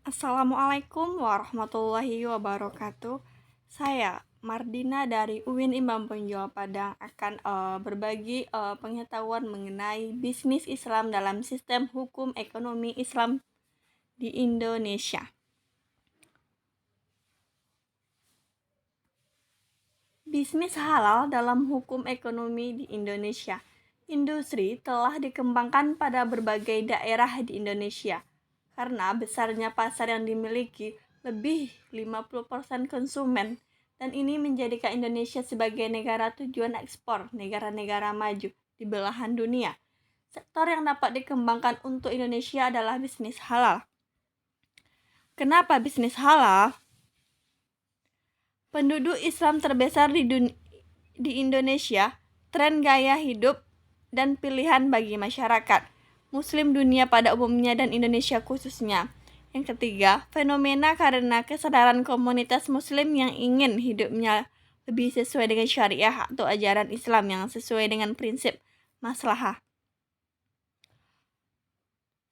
Assalamualaikum warahmatullahi wabarakatuh. Saya Mardina dari UIN Imam Bonjol Padang akan berbagi pengetahuan mengenai bisnis Islam dalam sistem hukum ekonomi Islam di Indonesia. Bisnis halal dalam hukum ekonomi di Indonesia. Industri telah dikembangkan pada berbagai daerah di Indonesia. Karena besarnya pasar yang dimiliki lebih 50% konsumen, dan ini menjadikan Indonesia sebagai negara tujuan ekspor negara-negara maju di belahan dunia. Sektor yang dapat dikembangkan untuk Indonesia adalah bisnis halal. Kenapa bisnis halal? Penduduk Islam terbesar di Indonesia, tren gaya hidup dan pilihan bagi masyarakat Muslim dunia pada umumnya dan Indonesia khususnya. Yang ketiga, fenomena karena kesadaran komunitas Muslim yang ingin hidupnya lebih sesuai dengan syariah atau ajaran Islam yang sesuai dengan prinsip maslahah.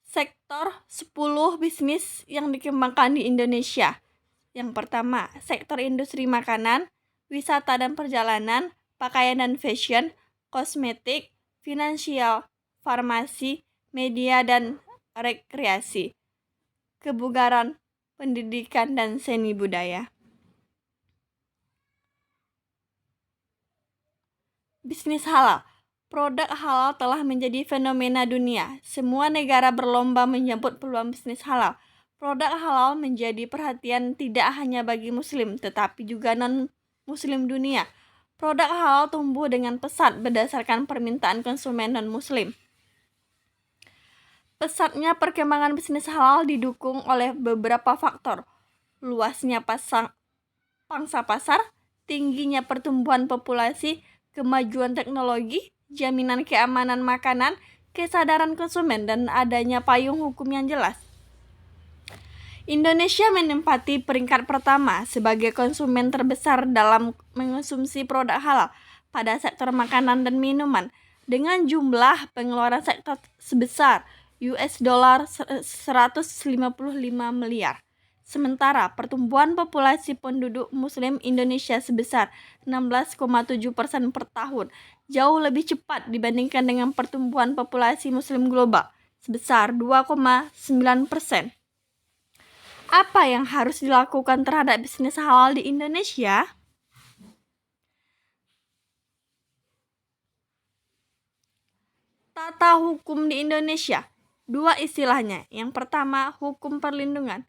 Sektor 10 bisnis yang dikembangkan di Indonesia. Yang pertama, sektor industri makanan, wisata dan perjalanan, pakaian dan fashion, kosmetik, finansial, farmasi, media dan rekreasi, kebugaran, pendidikan, dan seni budaya. Bisnis halal. Produk halal telah menjadi fenomena dunia. Semua negara berlomba menyambut peluang bisnis halal. Produk halal menjadi perhatian tidak hanya bagi Muslim, tetapi juga non-Muslim dunia. Produk halal tumbuh dengan pesat berdasarkan permintaan konsumen non-Muslim. Pesatnya perkembangan bisnis halal didukung oleh beberapa faktor. Luasnya pangsa pasar, tingginya pertumbuhan populasi, kemajuan teknologi, jaminan keamanan makanan, kesadaran konsumen, dan adanya payung hukum yang jelas. Indonesia menempati peringkat pertama sebagai konsumen terbesar dalam mengonsumsi produk halal pada sektor makanan dan minuman dengan jumlah pengeluaran sektor sebesar $155 miliar. Sementara pertumbuhan populasi penduduk Muslim Indonesia sebesar 16,7% per tahun, jauh lebih cepat dibandingkan dengan pertumbuhan populasi Muslim global sebesar 2,9%. Apa yang harus dilakukan terhadap bisnis halal di Indonesia? Tata hukum di Indonesia. Dua istilahnya. Yang pertama, hukum perlindungan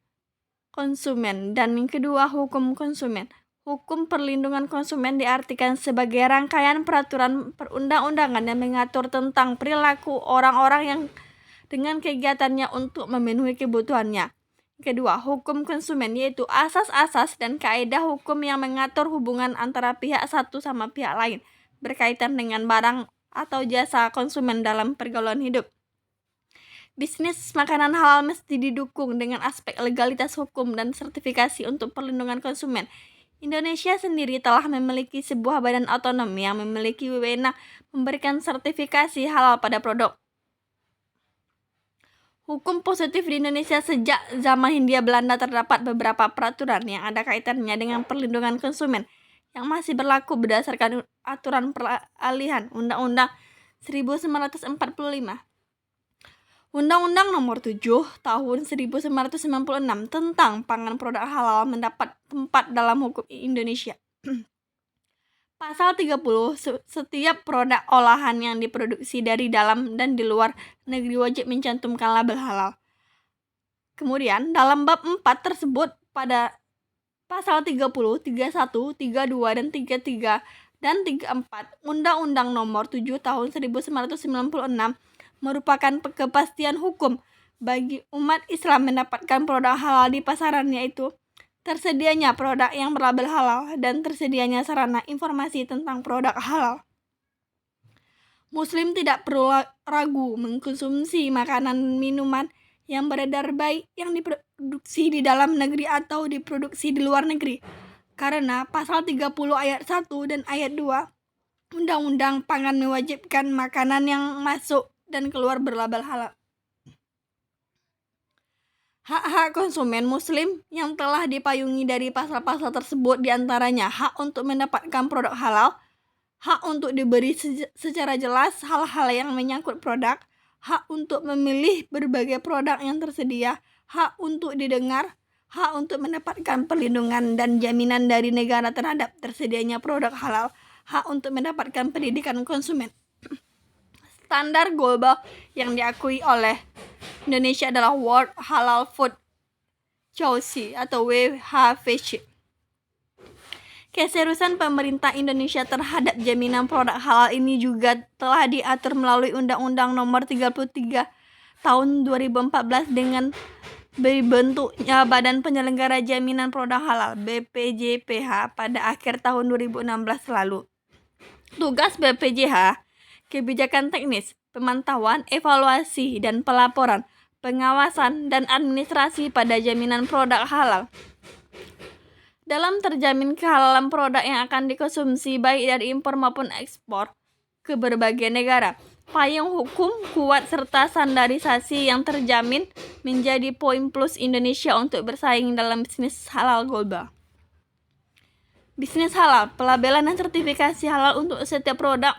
konsumen, dan yang kedua, hukum konsumen. Hukum perlindungan konsumen diartikan sebagai rangkaian peraturan perundang-undangan yang mengatur tentang perilaku orang-orang yang dengan kegiatannya untuk memenuhi kebutuhannya. Kedua, hukum konsumen yaitu asas-asas dan kaidah hukum yang mengatur hubungan antara pihak satu sama pihak lain berkaitan dengan barang atau jasa konsumen dalam pergaulan hidup. Bisnis makanan halal mesti didukung dengan aspek legalitas hukum dan sertifikasi untuk perlindungan konsumen. Indonesia sendiri telah memiliki sebuah badan otonom yang memiliki wewenang memberikan sertifikasi halal pada produk. Hukum positif di Indonesia sejak zaman Hindia Belanda terdapat beberapa peraturan yang ada kaitannya dengan perlindungan konsumen yang masih berlaku berdasarkan aturan peralihan Undang-Undang 1945. Undang-Undang Nomor 7 Tahun 1996 tentang pangan produk halal mendapat tempat dalam hukum Indonesia. Pasal 30, setiap produk olahan yang diproduksi dari dalam dan di luar negeri wajib mencantumkan label halal. Kemudian, dalam bab 4 tersebut pada pasal 30, 31, 32, dan 33 dan 34 Undang-Undang Nomor 7 Tahun 1996 merupakan kepastian hukum bagi umat Islam mendapatkan produk halal di pasaran, yaitu tersedianya produk yang berlabel halal dan tersedianya sarana informasi tentang produk halal. Muslim tidak perlu ragu mengkonsumsi makanan minuman yang beredar baik yang diproduksi di dalam negeri atau diproduksi di luar negeri, karena pasal 30 ayat 1 dan ayat 2 Undang-Undang Pangan mewajibkan makanan yang masuk dan keluar berlabel halal. Hak-hak konsumen muslim yang telah dipayungi dari pasal-pasal tersebut diantaranya hak untuk mendapatkan produk halal, hak untuk diberi secara jelas hal-hal yang menyangkut produk, hak untuk memilih berbagai produk yang tersedia, hak untuk didengar, hak untuk mendapatkan perlindungan dan jaminan dari negara terhadap tersedianya produk halal, hak untuk mendapatkan pendidikan konsumen. Standar global yang diakui oleh Indonesia adalah World Halal Food Council atau WHFC. Keseriusan pemerintah Indonesia terhadap jaminan produk halal ini juga telah diatur melalui Undang-Undang Nomor 33 Tahun 2014 dengan dibentuknya Badan Penyelenggara Jaminan Produk Halal (BPJPH) pada akhir tahun 2016 lalu. Tugas BPJH: kebijakan teknis, pemantauan, evaluasi, dan pelaporan, pengawasan, dan administrasi pada jaminan produk halal. Dalam terjamin kehalalan produk yang akan dikonsumsi baik dari impor maupun ekspor ke berbagai negara, payung hukum kuat serta standarisasi yang terjamin menjadi poin plus Indonesia untuk bersaing dalam bisnis halal global. Bisnis halal, pelabelan dan sertifikasi halal untuk setiap produk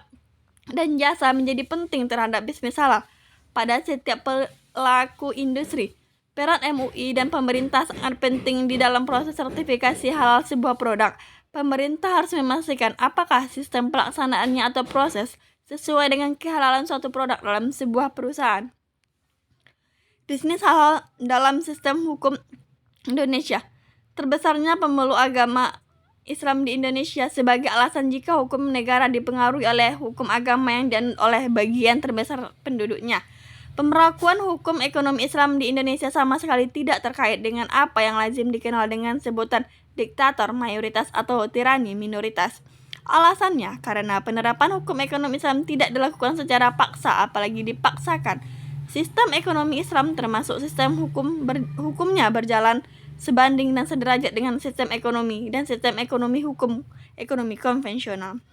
dan jasa menjadi penting terhadap bisnis halal pada setiap pelaku industri. Peran MUI dan pemerintah sangat penting di dalam proses sertifikasi halal sebuah produk. Pemerintah harus memastikan apakah sistem pelaksanaannya atau proses sesuai dengan kehalalan suatu produk dalam sebuah perusahaan. Bisnis halal dalam sistem hukum Indonesia. Terbesarnya pemeluk agama Islam di Indonesia sebagai alasan jika hukum negara dipengaruhi oleh hukum agama yang dianut oleh bagian terbesar penduduknya. Pemberlakuan hukum ekonomi Islam di Indonesia sama sekali tidak terkait dengan apa yang lazim dikenal dengan sebutan diktator mayoritas atau tirani minoritas. Alasannya karena penerapan hukum ekonomi Islam tidak dilakukan secara paksa, apalagi dipaksakan. Sistem ekonomi Islam termasuk sistem hukumnya berjalan sebanding dan sederajat dengan sistem ekonomi dan sistem ekonomi hukum ekonomi konvensional.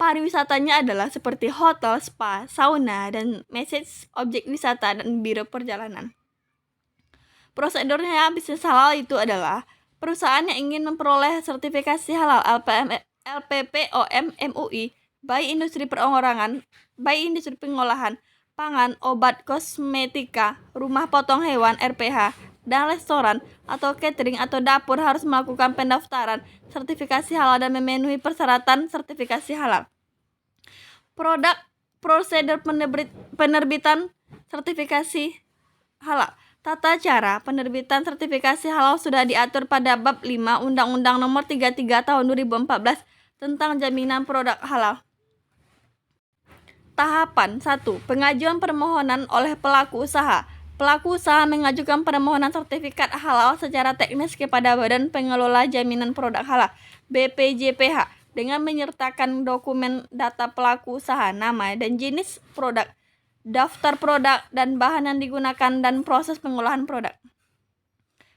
Pariwisatanya adalah seperti hotel, spa, sauna, dan massage, objek wisata, dan biro perjalanan. Prosedurnya bisnis halal itu adalah perusahaan yang ingin memperoleh sertifikasi halal LPPOM MUI, baik industri perorangan, baik industri pengolahan, pangan, obat, kosmetika, rumah potong hewan RPH, dan restoran atau catering atau dapur harus melakukan pendaftaran sertifikasi halal dan memenuhi persyaratan sertifikasi halal. Prosedur penerbitan sertifikasi halal. Tata cara penerbitan sertifikasi halal sudah diatur pada bab 5 Undang-Undang Nomor 33 Tahun 2014 tentang jaminan produk halal. Tahapan 1. Pengajuan permohonan oleh pelaku usaha. Pelaku usaha mengajukan permohonan sertifikat halal secara teknis kepada Badan Pengelola Jaminan Produk Halal (BPJPH) dengan menyertakan dokumen data pelaku usaha, nama dan jenis produk, daftar produk dan bahan yang digunakan, dan proses pengolahan produk.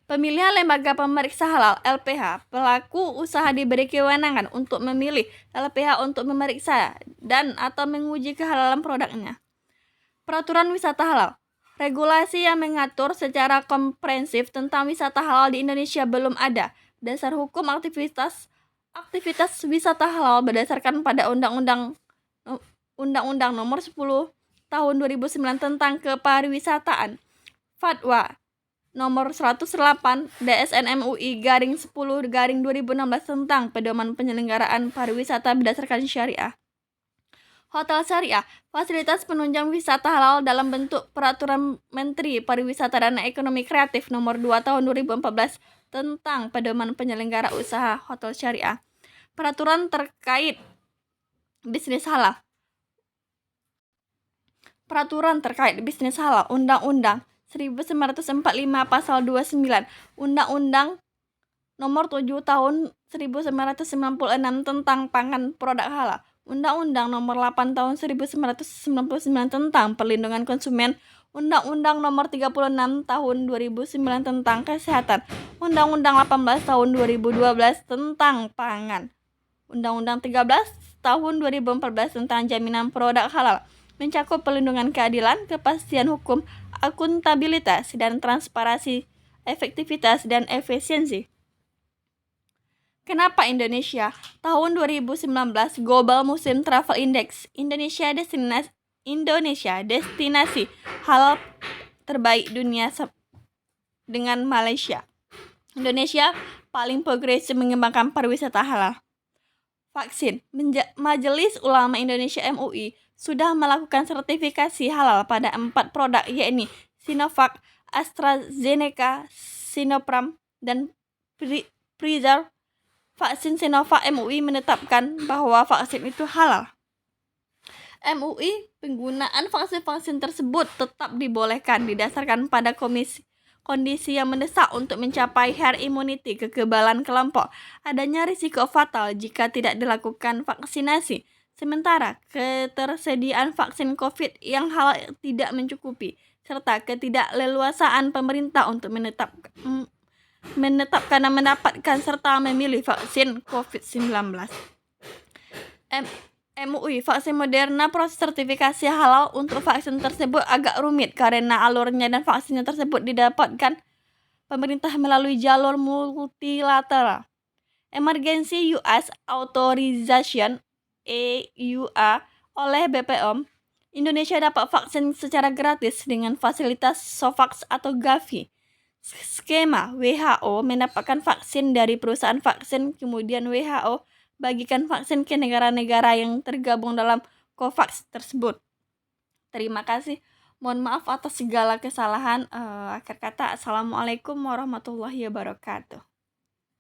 Pemilihan lembaga pemeriksa halal (LPH). Pelaku usaha diberi kewenangan untuk memilih LPH untuk memeriksa dan atau menguji kehalalan produknya. Peraturan wisata halal. Regulasi yang mengatur secara komprehensif tentang wisata halal di Indonesia belum ada. Dasar hukum aktivitas wisata halal berdasarkan pada Undang-Undang Nomor 10 Tahun 2009 tentang Kepariwisataan. Fatwa Nomor 108 DSN MUI / 10 / 2016 tentang pedoman penyelenggaraan pariwisata berdasarkan syariah. Hotel syariah, fasilitas penunjang wisata halal dalam bentuk Peraturan Menteri Pariwisata dan Ekonomi Kreatif Nomor 2 Tahun 2014 tentang pedoman penyelenggara usaha hotel syariah. Peraturan terkait bisnis halal. Peraturan terkait bisnis halal. Undang-Undang 1945 Pasal 29, Undang-Undang Nomor 7 Tahun 1996 tentang pangan produk halal, Undang-Undang Nomor 8 Tahun 1999 tentang perlindungan konsumen, Undang-Undang Nomor 36 Tahun 2009 tentang kesehatan, Undang-Undang 18 Tahun 2012 tentang pangan, Undang-Undang 13 Tahun 2014 tentang jaminan produk halal, mencakup perlindungan keadilan, kepastian hukum, akuntabilitas dan transparansi, efektivitas dan efisiensi. Kenapa Indonesia? Tahun 2019 Global Muslim Travel Index Indonesia destinasi halal terbaik dunia dengan Malaysia. Indonesia paling progresif mengembangkan pariwisata halal. Vaksin. Majelis Ulama Indonesia MUI sudah melakukan sertifikasi halal pada 4 produk, yakni Sinovac, AstraZeneca, Sinopharm, dan Pfizer. Vaksin Sinovac MUI menetapkan bahwa vaksin itu halal. MUI penggunaan vaksin-vaksin tersebut tetap dibolehkan didasarkan pada kondisi yang mendesak untuk mencapai herd immunity, kekebalan kelompok, adanya risiko fatal jika tidak dilakukan vaksinasi, sementara ketersediaan vaksin COVID yang halal tidak mencukupi, serta ketidakleluasaan pemerintah untuk menetapkan dan mendapatkan serta memilih vaksin COVID-19. MUI vaksin Moderna, proses sertifikasi halal untuk vaksin tersebut agak rumit karena alurnya dan vaksinnya tersebut didapatkan pemerintah melalui jalur multilateral. Emergency Use Authorization EUA oleh BPOM, Indonesia dapat vaksin secara gratis dengan fasilitas COVAX atau Gavi. Skema WHO mendapatkan vaksin dari perusahaan vaksin, kemudian WHO bagikan vaksin ke negara-negara yang tergabung dalam COVAX tersebut. Terima kasih. Mohon maaf atas segala kesalahan. Akhir kata, Assalamualaikum warahmatullahi wabarakatuh.